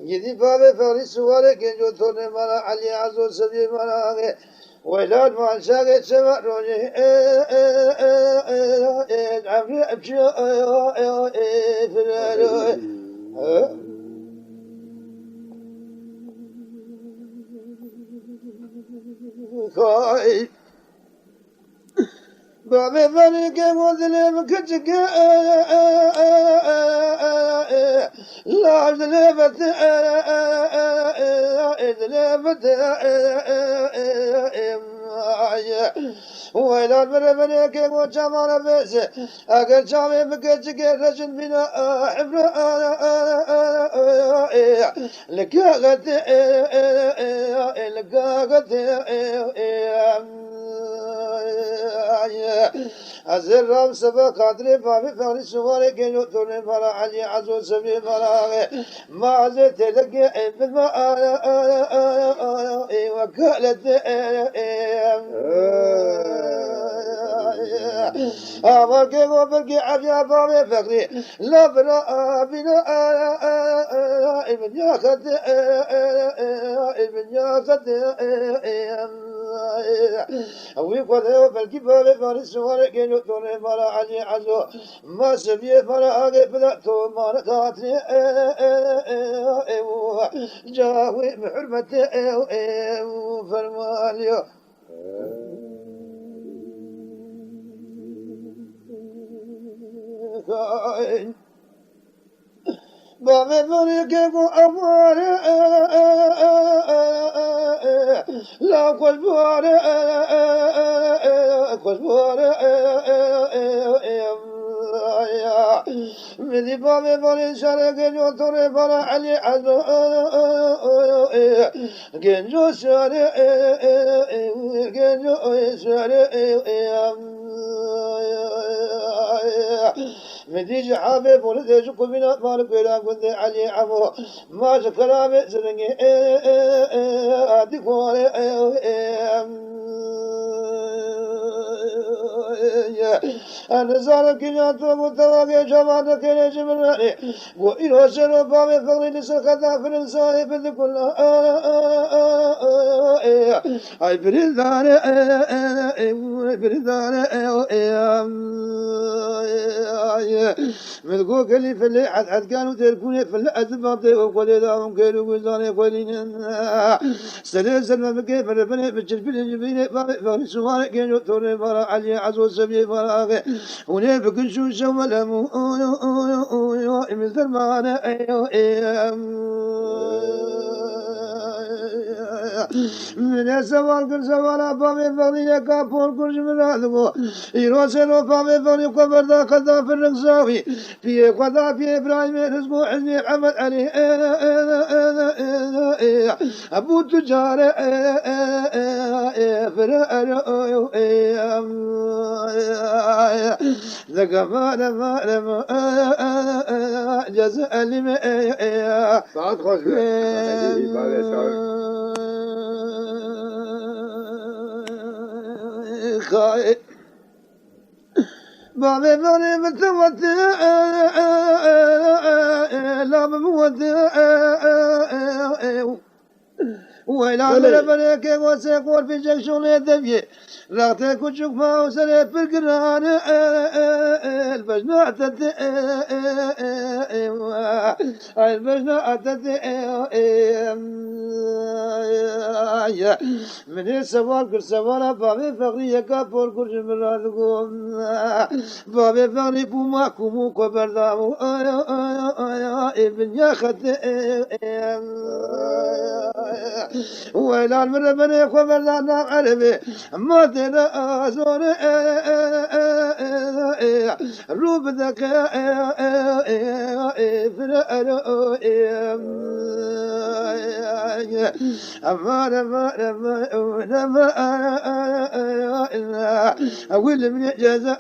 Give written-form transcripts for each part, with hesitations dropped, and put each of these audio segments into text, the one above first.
Gidi babe fari suvare genco torne mara Ali Azor sabi mara ولاد ما شاقت سبع روجي عمري أبشي في بابي فاني كيف وذلي كتك لا ذلبت ذلبت ويلا بربني كيف وجمال بس أقل شامي بكتك رجل بنا حبر لقاقت لقاقت أزر رام سبا قادري بابي فاني سواري كينو توني فرا علي عزو سبي فرا ما عزي تلقي ابن ما وكالت أمركي وبركي عبيا بابي فقري لا برا بنا ابن ياخد ابن ياخد ويقول بلكي بابي فاني سواري كينو توني فرا علي عزو ما سبي فرا أغي فلاتو ما نكاتني جاوي بحرمتي فرماليو بابي فاني كيفو أماري لا قلبواري قلبواري مدي بابي فاني شاري كينو توري فرا علي عزو كينو شاري كينو شاري مديج حبيب ولدي بنا مالك ولا كنت علي عمو ما شكرا سرنجي أديكوري أنا زارب كنا توم تواجه جماعة كنا جمراني وإنه سر بابي فقري لسخطا فرنسا يبدي كل أي بريدان بريدان من قو كلي في اللي عد كانوا تركوني في اللي أدبطي وقولي لهم كانوا قزاني قولين سلسل ما بكي فربني بجربين جبيني فاني سواري كانوا توري فرا علي عزو سبي فراغي وني بكل شو سوى لمو مثل ما أنا من سوال كل سوال بابي فاني كابور كل جمرادو يروسلو بابي فاني قبر ذا خذا في الرقصاوي في قضاء في إبراهيم رزقو حزني محمد علي أبو تجار فرأر ذكا ما جزاء لما بعد خوش خايف بابي فاني متوت لا بموت ويلا بربنا كيف وسيقول في جيشون يدبي رغتي كنشوف ما وسري في القران البجنة عتت البجنة عتت من السوال كل سوال بابي فقري كابور كل جمراتكم بابي فقري بوما كومو كبردامو ابن ياخد ويلا المربني خبرنا عربي ما ترى أزور روب ذاك فرأر أما أقول من جزاء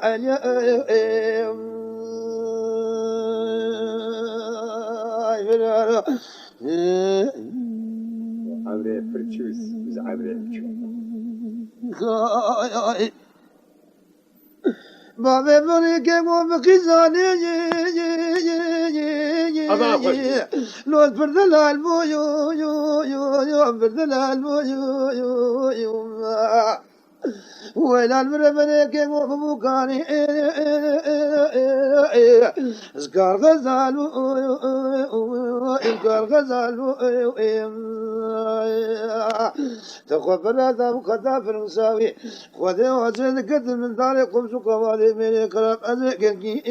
عبري فرتشوس عبري بابا بريك وبخزاني لو فرد الالبو يو يو يو يو فرد الالبو يو يو يو ولا المرمنة كم وفوقاني اسكار غزالو اسكار غزالو تخبر هذا وخذا في المساوي خذ وزن قد من دار قمص قوالي من كلام أزكي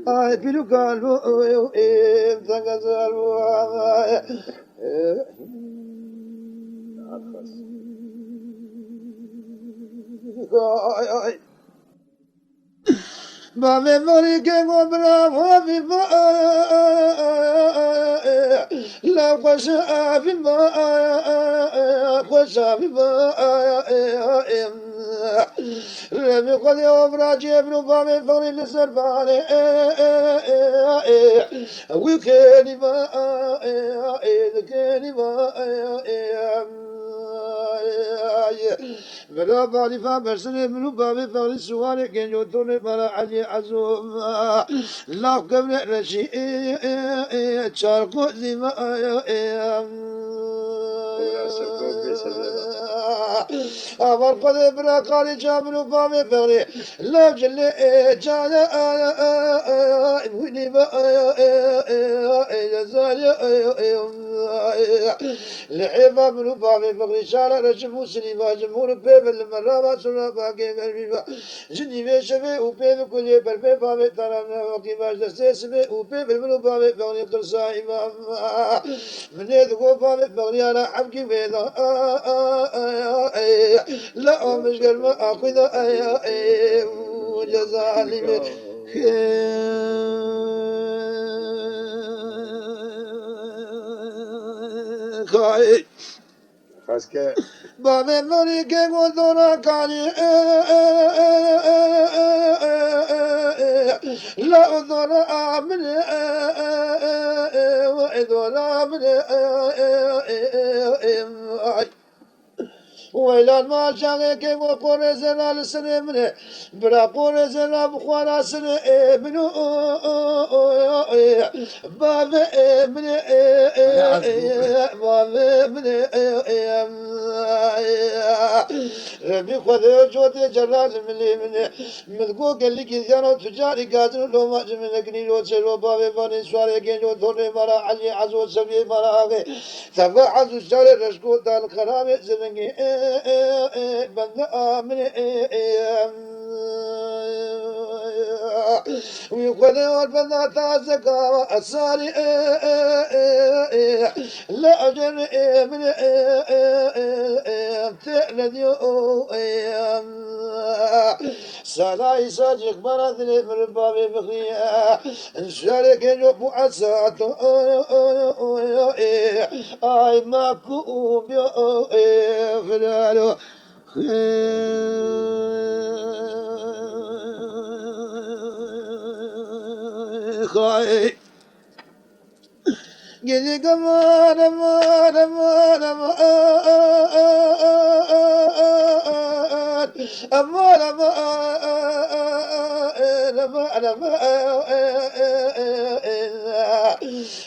آي بيلو قالو تغزالو Bave mori ke go bravo viva la kwasha viva Remi khodi obra jebru bave fori le servare we keni va بلا بالي فابرسني منو بابي فغلي سوالي كن يوتوني بلا علي عزوم لا قبل رشي شاركو زيما أمر قد برا قالي جابلو بابي فغلي لا جلي جانا ويني با زالي لعبا منو بابي فغلي شارع رشفو سنيما جمهور بيب المرابا سنة باقي بالبيبا جني بيشبه وبيب كل بالبيب بابي ترانا وكي باش دستيس بي وبيب المنو بابي بغني قرصا إمام من يدقو بابي بغني على حبكي بيضا لا مش قل ما أخذ وجزالي خاي خاسكه بابا موري كي غدورا كاني لا أدورا من وإدورا من ويلان ما شاغي كي وقوري زنا لسنة منه برا قوري زنا بخوانا سنة منو بابا من بابا من ربي خذ جوتي جلال من ملكو قال لك زيارة تجاري قادر لو ما جمنكني لو تسلو بابا بني سواري كينو دوني مرا علي عزو سبي مرا اغي تبع عزو سالي رشكو دال خرابي زنقي بند آمن ويقول والبند تازكا الساري لا أجر من تألدي سلاي ساجك برادني من بابي بخيا نشارك نجوب عسات اي ماكو بيو فلالو خاي Gidi kaman aman aman aman aman aman aman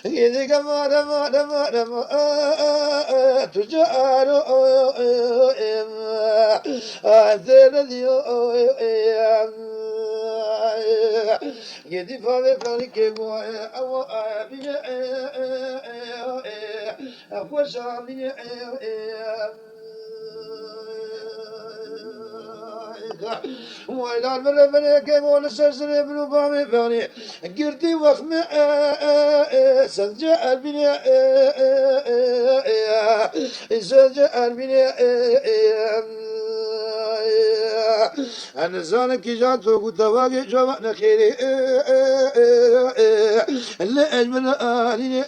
Gidi kaman aman aman aman tujaru adela dio Gidi fave fave ke boy awa abiye أخوشا من وإلى المرمى كيمون السلسلة بنو بامي باني قرتي وخمي سنجا البني سنجا البني أنا زانك جات فوق تواقي جوانا خيري لا أجمل آلي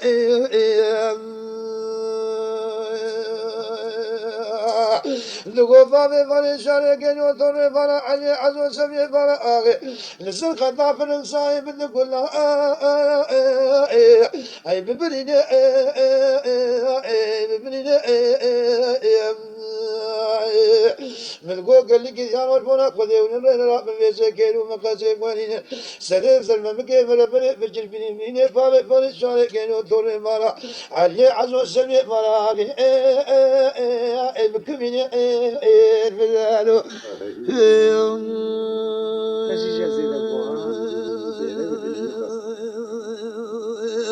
لقوا فامي فاني شارك يوتوني فانا علي عزو سمي فانا آغي نسل خطا فنن صايب نقول اي ببريني ببريني من قوق اللي كي يانور فونا خذي ونرين راب بيسي كيلو مقاسي قوانين سليم سلم مكي فربني بجر بني ميني فامي فاني شارك يوتوني فانا علي عزو سمي فانا آغي بكميني بلالو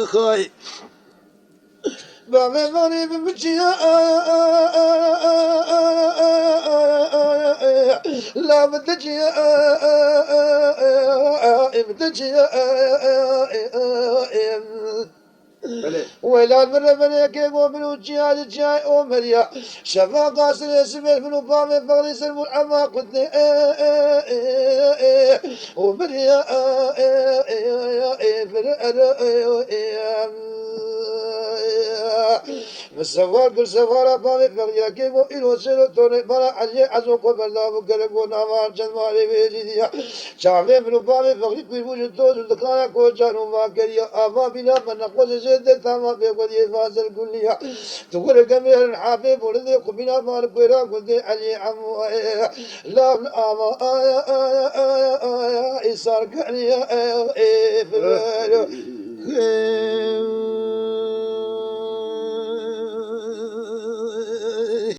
خاي بابي فاني بمجيا لا بدجيا بدجيا ولا مرة من كيف ومن وجهاد جاي أمريا شفا قاصر يسمع من وفامي فغلي سلم العما قلت أمريا مسوار كل سفارة فامي فغلي كيف وإلو سيرو توني برا علي عزو قبل لا بقرق ونامار جنوالي بيجيديا شافي من وفامي فغلي كل وجود دوز الدكانة كوجانو ما كريا أما بنا من نقوز زيادة تاما بيقود يفاصل كليا تقول كمير الحافظ ولدي قبنا مالك ويرا قلدي علي عمو لا أما إصار كريا في